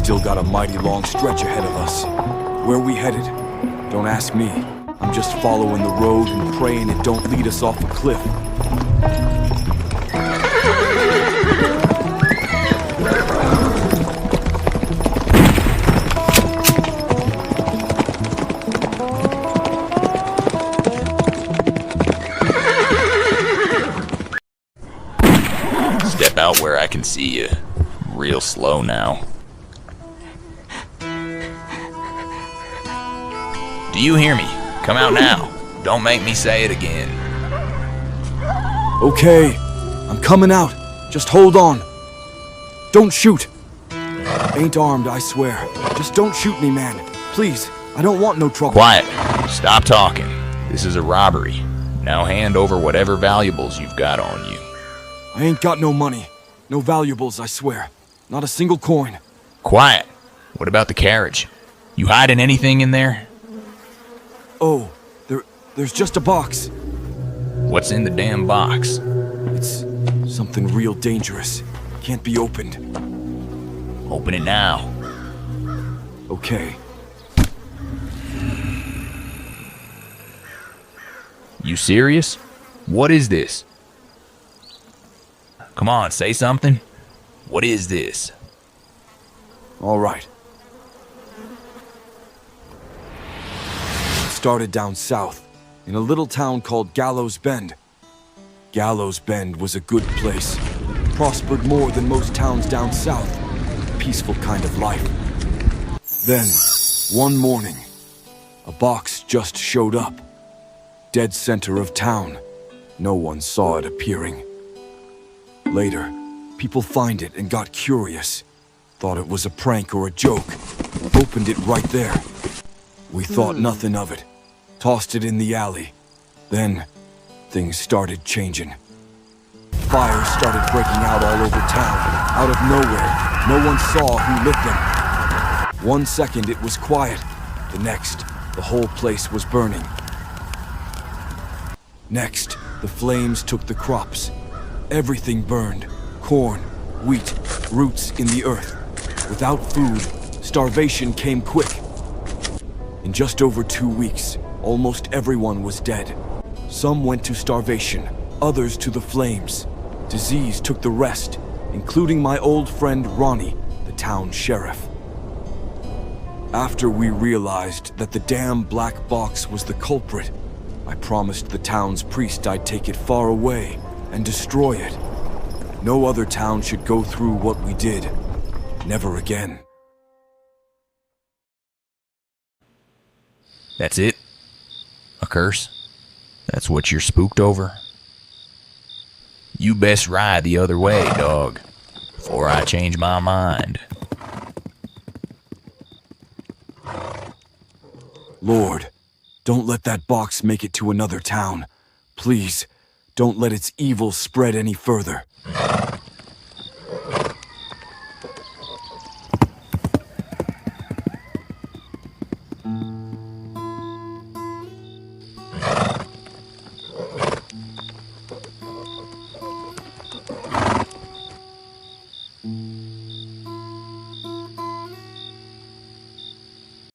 still got a mighty long stretch ahead of us. Where we headed? Don't ask me. I'm just following the road and praying it don't lead us off a cliff. Step out where I can see you. Real slow now. Do you hear me? Come out now. Don't make me say it again. Okay, I'm coming out. Just hold on. Don't shoot. Ain't armed, I swear. Just don't shoot me, man. Please, I don't want no trouble. Quiet. Stop talking. This is a robbery. Now hand over whatever valuables you've got on you. I ain't got no money. No valuables, I swear. Not a single coin. Quiet. What about the carriage? You hiding anything in there? Oh, there's just a box. What's in the damn box? It's something real dangerous. Can't be opened. Open it now. Okay. You serious? What is this? Come on, say something. What is this? All right. It started down south, in a little town called Gallows Bend. Gallows Bend was a good place. Prospered more than most towns down south. Peaceful kind of life. Then, one morning, a box just showed up. Dead center of town. No one saw it appearing. Later, people find it and got curious. Thought it was a prank or a joke. Opened it right there. We thought nothing of it. Tossed it in the alley. Then, things started changing. Fires started breaking out all over town. Out of nowhere, no one saw who lit them. 1 second it was quiet. The next, the whole place was burning. Next, the flames took the crops. Everything burned. Corn, wheat, roots in the earth. Without food, starvation came quick. In just over 2 weeks, almost everyone was dead. Some went to starvation, others to the flames. Disease took the rest, including my old friend Ronnie, the town sheriff. After we realized that the damn black box was the culprit, I promised the town's priest I'd take it far away and destroy it. No other town should go through what we did. Never again. That's it? A curse? That's what you're spooked over? You best ride the other way, dog, before I change my mind. Lord, don't let that box make it to another town. Please, don't let its evil spread any further.